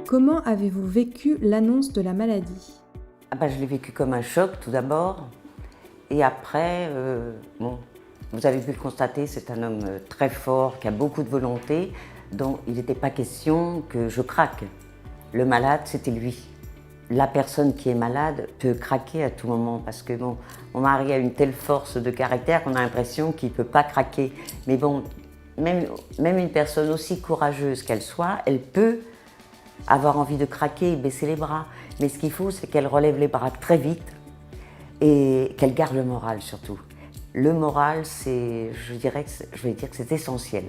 Comment avez-vous vécu l'annonce de la maladie ? Je l'ai vécu comme un choc tout d'abord. Et après, vous avez pu le constater, c'est un homme très fort, qui a beaucoup de volonté, dont il n'était pas question que je craque. Le malade, c'était lui. La personne qui est malade peut craquer à tout moment parce que mon mari a une telle force de caractère qu'on a l'impression qu'il ne peut pas craquer. Mais bon, même une personne aussi courageuse qu'elle soit, elle peut avoir envie de craquer et baisser les bras. Mais ce qu'il faut, c'est qu'elle relève les bras très vite et qu'elle garde le moral surtout. Le moral, je vais dire que c'est essentiel.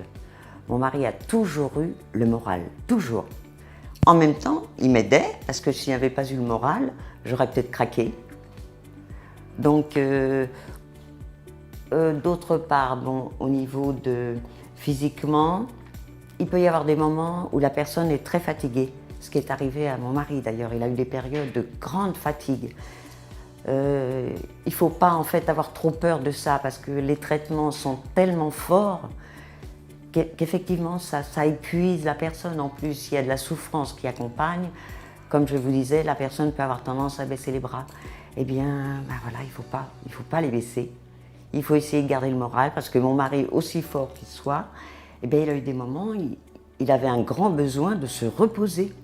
Mon mari a toujours eu le moral, toujours. En même temps, il m'aidait, parce que s'il n'y avait pas eu le moral, j'aurais peut-être craqué. Donc, d'autre part, au niveau de physiquement, il peut y avoir des moments où la personne est très fatiguée. Ce qui est arrivé à mon mari d'ailleurs, il a eu des périodes de grande fatigue. Il ne faut pas en fait avoir trop peur de ça, parce que les traitements sont tellement forts qu'effectivement ça épuise la personne. En plus, il y a de la souffrance qui accompagne. Comme je vous disais, la personne peut avoir tendance à baisser les bras. Eh bien, voilà, il faut pas les baisser. Il faut essayer de garder le moral, parce que mon mari, aussi fort qu'il soit, eh bien, il a eu des moments, il avait un grand besoin de se reposer.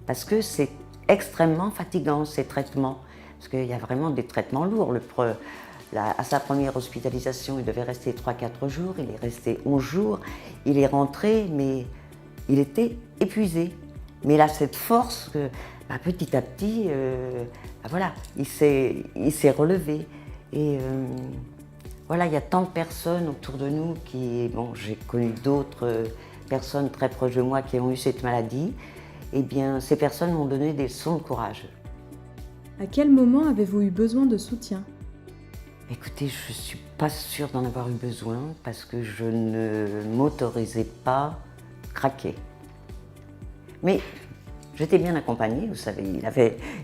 Parce que c'est extrêmement fatigant, ces traitements. Parce qu'il y a vraiment des traitements lourds. À sa première hospitalisation, il devait rester 3-4 jours, il est resté 11 jours. Il est rentré, mais il était épuisé. Mais il a cette force que, petit à petit, voilà, il s'est relevé. Et voilà, il y a tant de personnes autour de nous qui... j'ai connu d'autres personnes très proches de moi qui ont eu cette maladie. Eh bien, ces personnes m'ont donné des leçons de courage. À quel moment avez-vous eu besoin de soutien ? Écoutez, je ne suis pas sûre d'en avoir eu besoin parce que je ne m'autorisais pas craquer. Mais j'étais bien accompagnée, vous savez,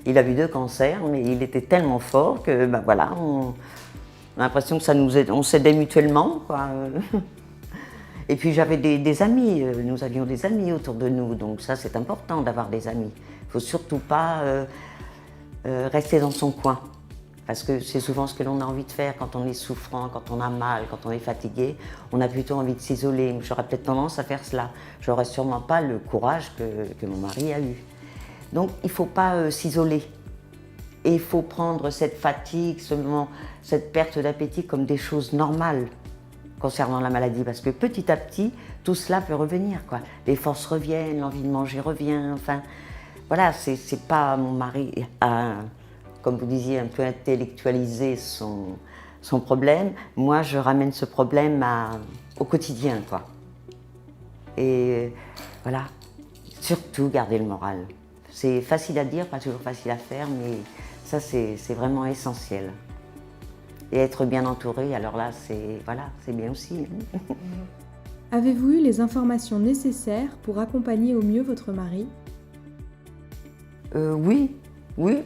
il a eu 2 cancers, mais il était tellement fort que, voilà, on a l'impression que on s'aidait mutuellement, quoi. Et puis j'avais des amis, nous avions des amis autour de nous, donc ça c'est important d'avoir des amis. Il ne faut surtout pas rester dans son coin, parce que c'est souvent ce que l'on a envie de faire quand on est souffrant, quand on a mal, quand on est fatigué. On a plutôt envie de s'isoler. J'aurais peut-être tendance à faire cela. J'aurais sûrement pas le courage que mon mari a eu. Donc il ne faut pas s'isoler. Et il faut prendre cette fatigue, cette perte d'appétit comme des choses normales concernant la maladie, parce que petit à petit, tout cela peut revenir, quoi. Les forces reviennent, l'envie de manger revient, enfin, voilà, c'est pas mon mari a, comme vous disiez, un peu intellectualisé son problème. Moi, je ramène ce problème au quotidien, quoi. Et voilà, surtout garder le moral. C'est facile à dire, pas toujours facile à faire, mais ça, c'est vraiment essentiel. Et être bien entouré, alors là, c'est bien aussi. Avez-vous eu les informations nécessaires pour accompagner au mieux votre mari ? Oui,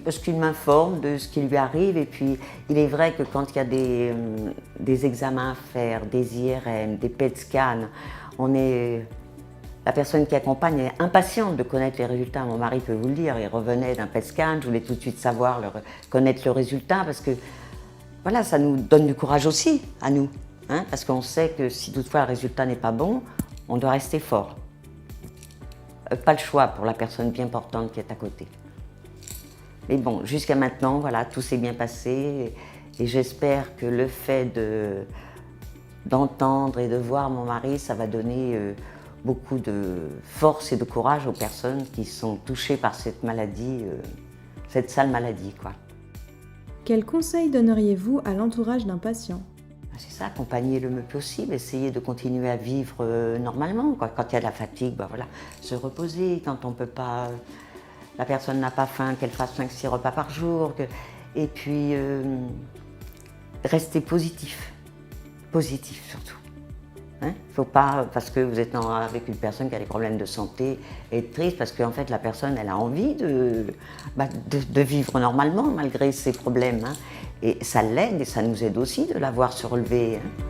parce qu'il m'informe de ce qui lui arrive. Et puis, il est vrai que quand il y a des examens à faire, des IRM, des PET scans, la personne qui accompagne est impatiente de connaître les résultats. Mon mari peut vous le dire, il revenait d'un PET scan, je voulais tout de suite savoir, connaître le résultat, parce que voilà, ça nous donne du courage aussi, à nous, hein, parce qu'on sait que si toutefois le résultat n'est pas bon, on doit rester fort. Pas le choix pour la personne bien portante qui est à côté. Mais bon, jusqu'à maintenant, voilà, tout s'est bien passé et j'espère que le fait d'entendre et de voir mon mari, ça va donner beaucoup de force et de courage aux personnes qui sont touchées par cette maladie, cette sale maladie, quoi. Quels conseils donneriez-vous à l'entourage d'un patient ? C'est ça, accompagner le mieux possible, essayer de continuer à vivre normalement, quoi. Quand il y a de la fatigue, voilà, se reposer. Quand on peut pas, la personne n'a pas faim, qu'elle fasse 5-6 repas par jour. Et puis, rester positif surtout. Hein, faut pas, parce que vous êtes avec une personne qui a des problèmes de santé, être triste, parce qu'en fait la personne elle a envie de vivre normalement malgré ses problèmes. Hein, et ça l'aide et ça nous aide aussi de la voir se relever. Hein.